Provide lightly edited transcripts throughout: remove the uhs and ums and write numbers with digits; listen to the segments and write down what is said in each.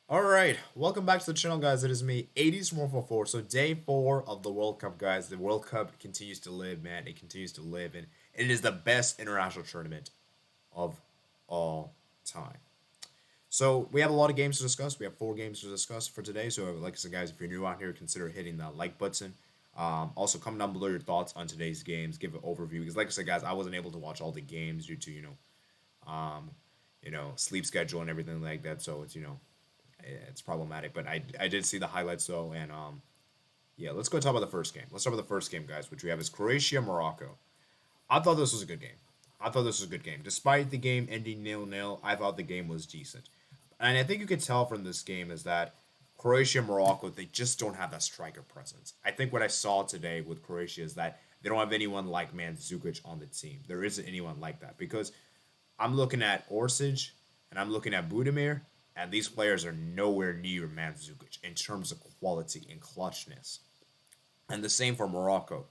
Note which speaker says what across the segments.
Speaker 1: All right, welcome back to the channel, guys. It is me, 80s from 444. So day 4 of the World Cup, guys. The World Cup continues to live, man. It continues to live, and it is the best international tournament of all time. So we have a lot of games to discuss. We have 4 games to discuss for today. So like I said, guys, if you're new out here, consider hitting that like button. Also, comment down below your thoughts on today's games. Give an overview because, like I said, guys, I wasn't able to watch all the games due to sleep schedule and everything like that. So it's problematic. But I did see the highlights though, and yeah, let's go talk about the first game. Let's start with the first game, guys, which we have is Croatia Morocco. I thought this was a good game. I thought this was a good game. Despite the game ending 0-0, I thought the game was decent. And I think you could tell from this game is that Croatia and Morocco, they just don't have that striker presence. I think what I saw today with Croatia is that they don't have anyone like Mandzukic on the team. There isn't anyone like that because I'm looking at Orsic and I'm looking at Budimir, and these players are nowhere near Mandzukic in terms of quality and clutchness. And the same for Morocco.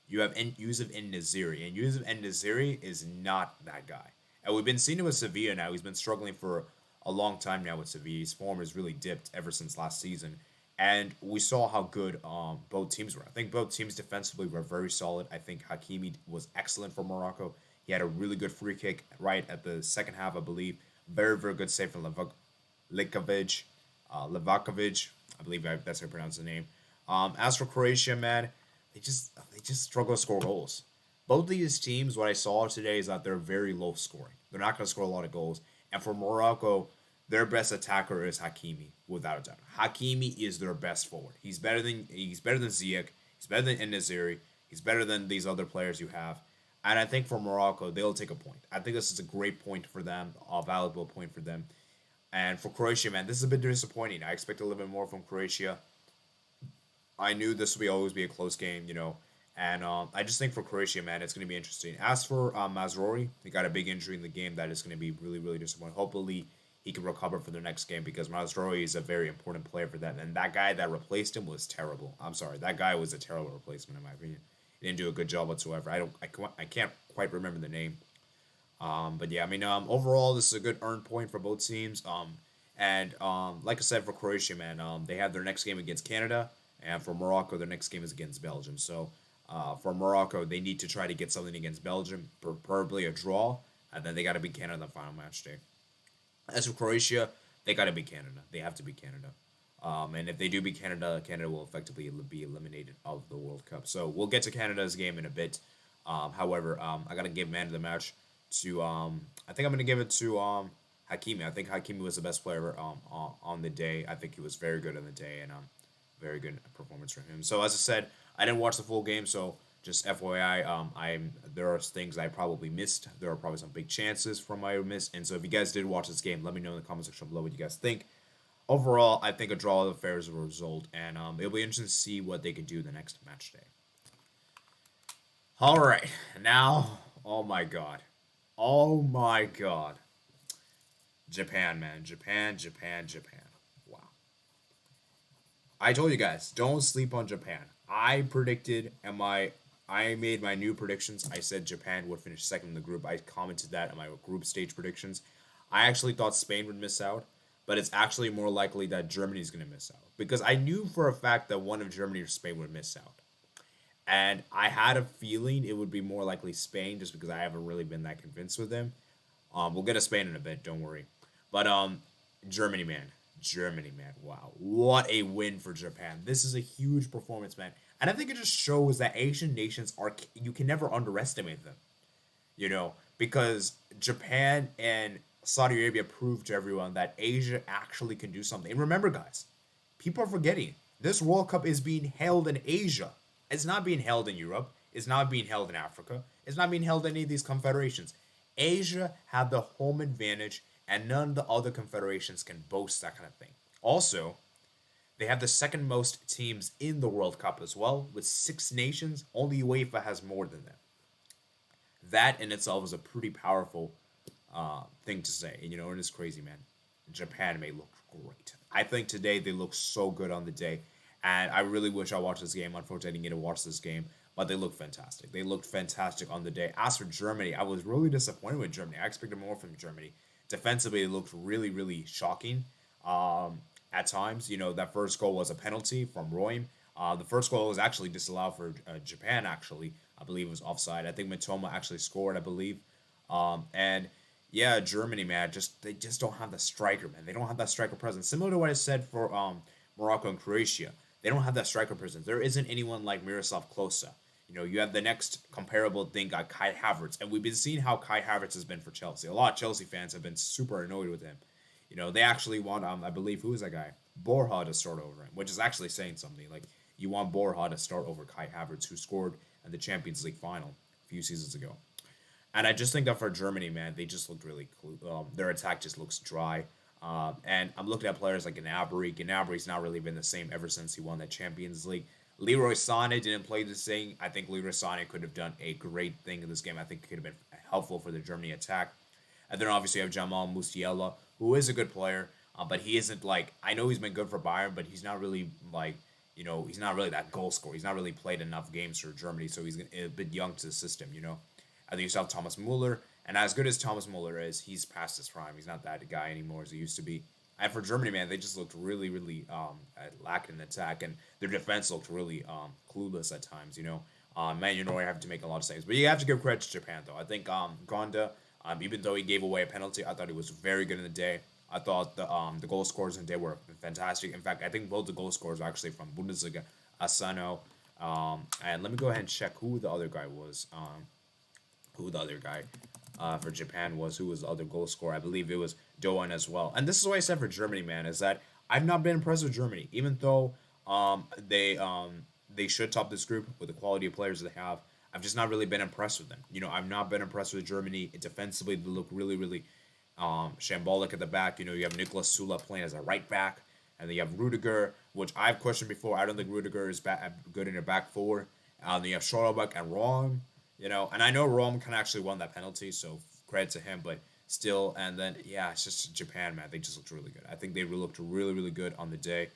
Speaker 1: You have Yusuf En Naziri, and Yusuf En Naziri is not that guy. And we've been seeing him with Sevilla now. He's been struggling for a long time now with Sevilla. His form has really dipped ever since last season. And we saw how good both teams were. I think both teams defensively were very solid. I think Hakimi was excellent for Morocco. He had a really good free kick right at the second half, I believe. Very, very good save from Likovic, Levakovic. I believe that's how you pronounce the name. As for Croatia, man, they just struggle to score goals. Both of these teams, what I saw today is that they're very low scoring. They're not going to score a lot of goals. And for Morocco, their best attacker is Hakimi, without a doubt. Hakimi is their best forward. He's better than Ziyech. He's better than En-Nesyri. He's better than these other players you have. And I think for Morocco, they'll take a point. I think this is a great point for them, a valuable point for them. And for Croatia, man, this is a bit disappointing. I expect a little bit more from Croatia. I knew this would always be a close game. And I just think for Croatia, man, it's going to be interesting. As for Mazrori, he got a big injury in the game that is going to be really, really disappointing. Hopefully, he can recover for the next game because Mazrori is a very important player for them. And that guy that replaced him was terrible. I'm sorry, that guy was a terrible replacement in my opinion. He didn't do a good job whatsoever. I can't quite remember the name. But yeah, I mean, overall, this is a good earned point for both teams. And like I said, for Croatia, man, they have their next game against Canada, and for Morocco, their next game is against Belgium. So, for Morocco, they need to try to get something against Belgium, preferably a draw, and then they got to beat Canada in the final match day. As for Croatia, they got to beat Canada. They have to beat Canada. And if they do beat Canada, Canada will effectively be eliminated of the World Cup. So we'll get to Canada's game in a bit. However, I gotta give man of the match to I think I'm gonna give it to Hakimi. I think Hakimi was the best player on the day. I think he was very good on the day, and very good performance from him. So as I said, I didn't watch the full game, so just FYI, there are things I probably missed. There are probably some big chances from my miss, and so if you guys did watch this game, let me know in the comment section below what you guys think. Overall, I think a draw of the fair is a result, and it'll be interesting to see what they can do the next match day. All right, now, oh my god, oh my god, Japan, man, Japan, Japan, Japan. Wow, I told you guys, don't sleep on Japan. I predicted, and I made my new predictions. I said Japan would finish second in the group. I commented that in my group stage predictions. I actually thought Spain would miss out, but it's actually more likely that Germany's going to miss out because I knew for a fact that one of Germany or Spain would miss out. And I had a feeling it would be more likely Spain just because I haven't really been that convinced with them. We'll get to Spain in a bit, don't worry. But Germany, man. Germany, man. Wow. What a win for Japan. This is a huge performance, man. And I think it just shows that Asian nations are, you can never underestimate them, because Japan and Saudi Arabia proved to everyone that Asia actually can do something. And remember, guys, people are forgetting this World Cup is being held in Asia. It's not being held in Europe. It's not being held in Africa. It's not being held in any of these confederations. Asia had the home advantage, and none of the other confederations can boast that kind of thing. Also, they have the second most teams in the World Cup as well, with 6 nations. Only UEFA has more than them. That in itself is a pretty powerful thing to say. And it's crazy, man. Japan may look great. I think today they look so good on the day. And I really wish I watched this game. Unfortunately, I didn't get to watch this game. But they looked fantastic. They looked fantastic on the day. As for Germany, I was really disappointed with Germany. I expected more from Germany. Defensively, it looked really, really shocking. at times. That first goal was a penalty from Royem. The first goal was actually disallowed for Japan. Actually, I believe it was offside. I think Mitoma actually scored. I believe, and yeah, Germany, man, they just don't have the striker, man. They don't have that striker presence. Similar to what I said for Morocco and Croatia, they don't have that striker presence. There isn't anyone like Miroslav Klose. You have the next comparable thing guy, Kai Havertz, and we've been seeing how Kai Havertz has been for Chelsea. A lot of Chelsea fans have been super annoyed with him. They actually want, I believe, who is that guy? Borja to start over him, which is actually saying something. Like, you want Borja to start over Kai Havertz, who scored in the Champions League final a few seasons ago. And I just think that for Germany, man, they just looked really cool. Their attack just looks dry. And I'm looking at players like Gnabry. Gnabry's not really been the same ever since he won the Champions League. Leroy Sané didn't play the same. I think Leroy Sané could have done a great thing in this game. I think it could have been helpful for the Germany attack. And then obviously you have Jamal Musiala, who is a good player, but he isn't like, I know he's been good for Bayern, but he's not really like, he's not really that goal scorer. He's not really played enough games for Germany, so he's a bit young to the system. I think you still have Thomas Muller, and as good as Thomas Muller is, he's past his prime. He's not that guy anymore as he used to be. And for Germany, man, they just looked really, really lacking in attack, and their defense looked really clueless at times. Man, I have to make a lot of saves, but you have to give credit to Japan though. I think Gonda, even though he gave away a penalty, I thought he was very good in the day. I thought the goal scorers in the day were fantastic. In fact, I think both the goal scorers were actually from Bundesliga, Asano. And let me go ahead and check who the other guy was. Who the other guy for Japan was, who was the other goal scorer. I believe it was Doan as well. And this is what I said for Germany, man, is that I've not been impressed with Germany, even though they should top this group with the quality of players they have. I've just not really been impressed with them. I've not been impressed with Germany. Defensively, they look really, really shambolic at the back. You have Nicolas Sula playing as a right back, and then you have Rudiger, which I've questioned before. I don't think Rudiger is good in a back four. Then you have Schlotterbeck and Rom. And I know Rome can actually won that penalty, so credit to him, but still, and then, yeah, it's just Japan, man. They just looked really good. I think they looked really, really good on the day.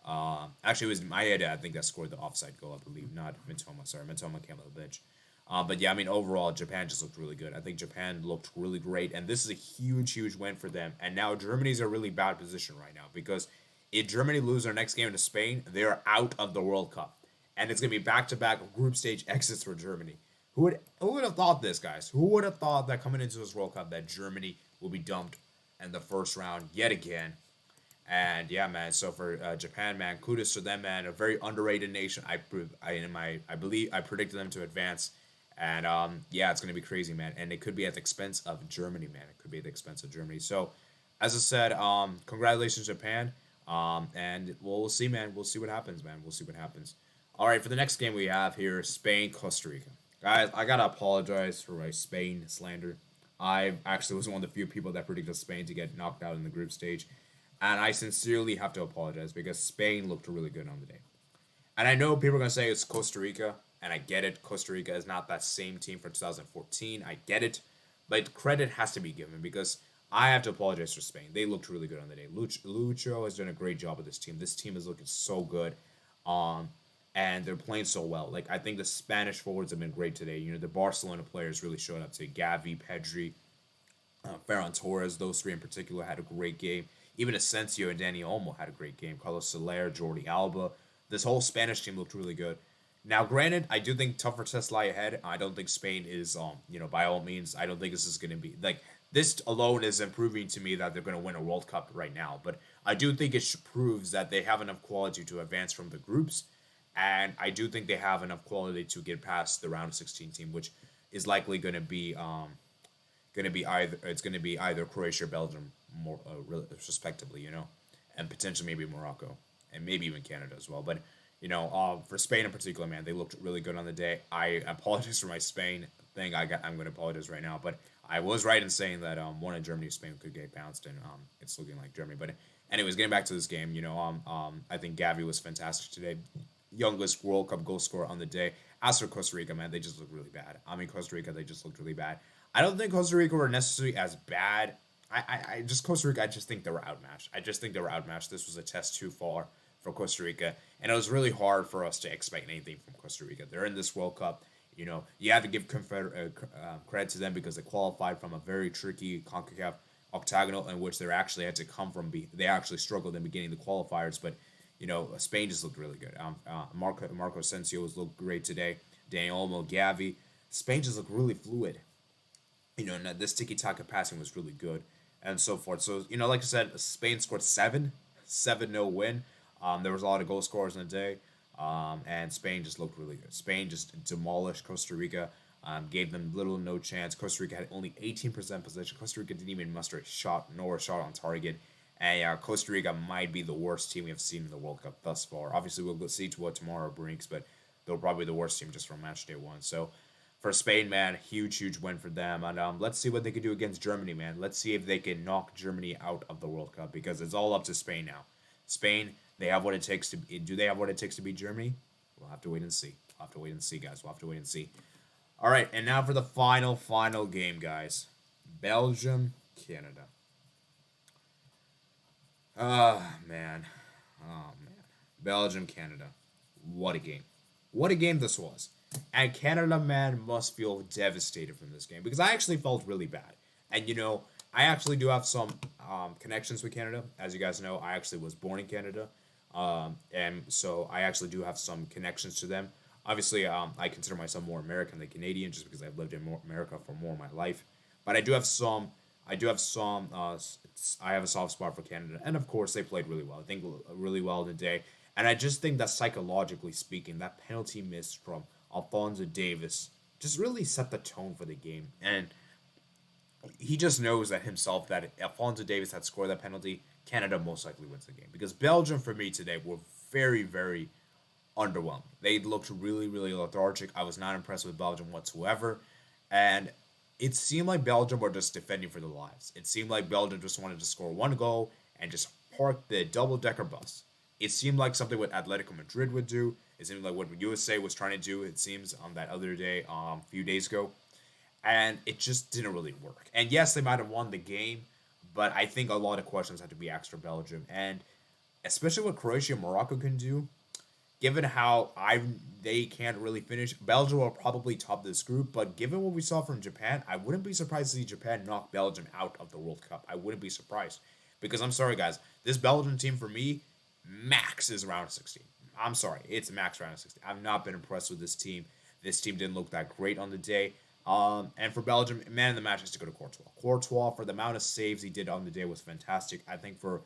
Speaker 1: Actually, it was Maeda, I think, that scored the offside goal, I believe, not Mitoma. Sorry, Mitoma came on the bench. But yeah, I mean, overall, Japan just looked really good. I think Japan looked really great, and this is a huge, huge win for them. And now Germany's in a really bad position right now, because if Germany lose their next game to Spain, they are out of the World Cup. And it's going to be back-to-back group stage exits for Germany. Who would have thought this, guys? Who would have thought that coming into this World Cup that Germany will be dumped in the first round yet again? And yeah, man. So for Japan, man, kudos to them, man. A very underrated nation. I believe I predicted them to advance, and yeah, it's gonna be crazy, man. And it could be at the expense of Germany, man. It could be at the expense of Germany. So, as I said, congratulations, Japan. And we'll see, man. We'll see what happens, man. We'll see what happens. All right, for the next game we have here, Spain, Costa Rica. Guys, I gotta apologize for my Spain slander. I actually was one of the few people that predicted Spain to get knocked out in the group stage. And I sincerely have to apologize because Spain looked really good on the day. And I know people are going to say it's Costa Rica, and I get it. Costa Rica is not that same team from 2014. I get it. But credit has to be given because I have to apologize for Spain. They looked really good on the day. Lucho has done a great job with this team. This team is looking so good. And they're playing so well. Like, I think the Spanish forwards have been great today. The Barcelona players really showed up today. Gavi, Pedri, Ferran Torres, those three in particular had a great game. Even Asensio and Dani Olmo had a great game. Carlos Soler, Jordi Alba. This whole Spanish team looked really good. Now, granted, I do think tougher tests lie ahead. I don't think Spain is, by all means, I don't think this is going to be, this alone is improving to me that they're going to win a World Cup right now. But I do think it proves that they have enough quality to advance from the groups. And I do think they have enough quality to get past the round of 16 team, which is likely going to be either Croatia or Belgium, more respectively, and potentially maybe Morocco and maybe even Canada as well. But for Spain in particular, man, they looked really good on the day. I apologize for my Spain thing. I'm going to apologize right now, but I was right in saying that one of Germany or Spain could get bounced, and it's looking like Germany. But anyways, getting back to this game, I think Gavi was fantastic today. Youngest World Cup goal scorer on the day. As for Costa Rica, man, they just look really bad. Costa Rica, they just looked really bad. I don't think Costa Rica were necessarily as bad. Costa Rica, I just think they were outmatched. This was a test too far for Costa Rica, and it was really hard for us to expect anything from Costa Rica. They're in this World Cup. You have to give credit to them because they qualified from a very tricky CONCACAF octagonal in which they actually had to come from. They actually struggled in beginning the qualifiers, but Spain just looked really good. Marco Asensio was looked great today. Daniel Olmo, Gavi. Spain just looked really fluid. And this tiki taka passing was really good, and so forth. So like I said, Spain scored 7-0 win. There was a lot of goal scorers in the day, and Spain just looked really good. Spain just demolished Costa Rica, gave them little no chance. Costa Rica had only 18% possession. Costa Rica didn't even muster a shot, nor a shot on target. And Costa Rica might be the worst team we have seen in the World Cup thus far. Obviously, we'll see to what tomorrow brings, but they're probably the worst team just from match day one. So for Spain, man, huge win for them. And let's see what they can do against Germany, man. Let's see if they can knock Germany out of the World Cup, because it's all up to Spain now. Spain, they have what it takes to. Do they have what it takes to beat Germany? We'll have to wait and see. We'll have to wait and see, guys. We'll have to wait and see. All right, and now for the final game, guys. Belgium, Canada. Man. Oh, man. Belgium, Canada. What a game. What a game this was. And Canada, man, must feel devastated from this game, because I actually felt really bad. And, I actually do have some connections with Canada. As you guys know, I actually was born in Canada. And so I actually do have some connections to them. Obviously, I consider myself more American than Canadian, just because I've lived in America for more of my life. But I do have some. I have a soft spot for Canada, and of course, they played really well. I think really well today, and I just think that psychologically speaking, that penalty miss from Alphonso Davies just really set the tone for the game, and he just knows that himself that if Alphonso Davies had scored that penalty, Canada most likely wins the game. Because Belgium, for me today, were very underwhelming. They looked really lethargic. I was not impressed with Belgium whatsoever, and it seemed like Belgium were just defending for their lives. It seemed like Belgium just wanted to score one goal and just park the double-decker bus. It seemed like something what Atletico Madrid would do. It seemed like what USA was trying to do, it seems, on that other day, a few days ago. And it just didn't really work. And yes, they might have won the game, but I think a lot of questions had to be asked for Belgium. And especially what Croatia and Morocco can do, given how they can't really finish, Belgium will probably top this group. But given what we saw from Japan, I wouldn't be surprised to see Japan knock Belgium out of the World Cup. I wouldn't be surprised, because I'm sorry, guys, this Belgium team for me, max is round of 16. I'm sorry, it's max round of 16. I've not been impressed with this team. This team didn't look that great on the day. And for Belgium, man of the match has to go to Courtois. Courtois, for the amount of saves he did on the day, was fantastic. I think for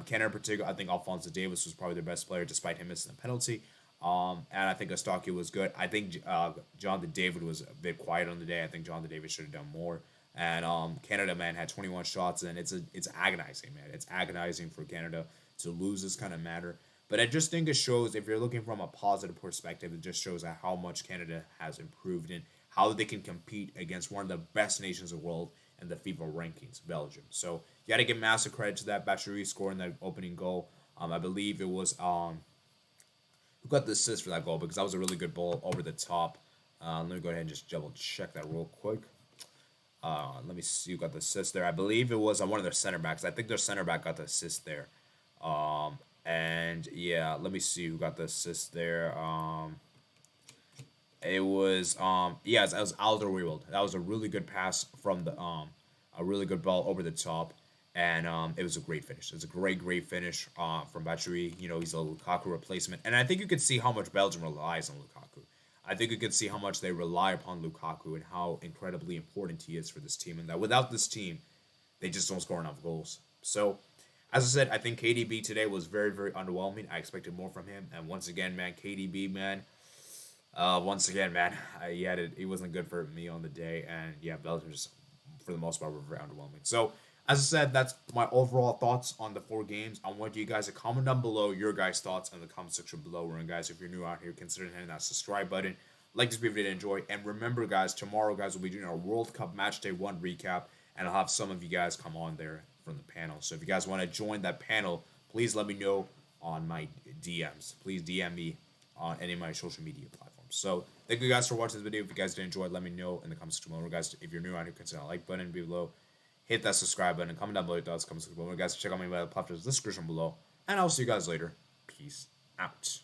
Speaker 1: Canada in particular, I think Alphonso Davies was probably their best player, despite him missing a penalty. And I think Eustáquio was good. I think Jonathan David was a bit quiet on the day. I think Jonathan David should have done more. And Canada, man, had 21 shots, and it's agonizing, man. It's agonizing for Canada to lose this kind of matter. But I just think it shows, if you're looking from a positive perspective, it just shows how much Canada has improved and how they can compete against one of the best nations in the world in the FIFA rankings, Belgium. So you got to give massive credit to that. Batshuayi scoring that opening goal. I believe it was who got the assist for that goal, because that was a really good ball over the top. Let me go ahead and just double check that real quick. Let me see who got the assist there. I believe it was one of their center backs. I think their center back got the assist there. And yeah, let me see who got the assist there. It was it was Alderweireld. That was a really good pass from the a really good ball over the top, and it was a great finish. It was a great finish from Batshuayi. He's a Lukaku replacement, and I think you could see how much Belgium relies on Lukaku. I think you could see how much they rely upon Lukaku and how incredibly important he is for this team, and that without this team, they just don't score enough goals. So, as I said, I think KDB today was very underwhelming. I expected more from him, and once again, man, KDB, man. He wasn't good for me on the day, and yeah, Belgium just, for the most part, were very underwhelming. So, as I said, that's my overall thoughts on the 4 games. I want you guys to comment down below your guys' thoughts in the comment section below. And guys, if you're new out here, consider hitting that subscribe button. Like this video to enjoy, and remember, guys, tomorrow, guys, we'll be doing our World Cup Match Day 1 recap, and I'll have some of you guys come on there from the panel. So if you guys want to join that panel, please let me know on my DMs. Please DM me on any of my social media platforms. So thank you guys for watching this video. If you guys did enjoy it, let me know in the comments section below. Guys, if you're new out here, consider that like button below. Hit that subscribe button and comment down below your thoughts, comments section below. Guys, check out my platforms in the description below. And I'll see you guys later. Peace out.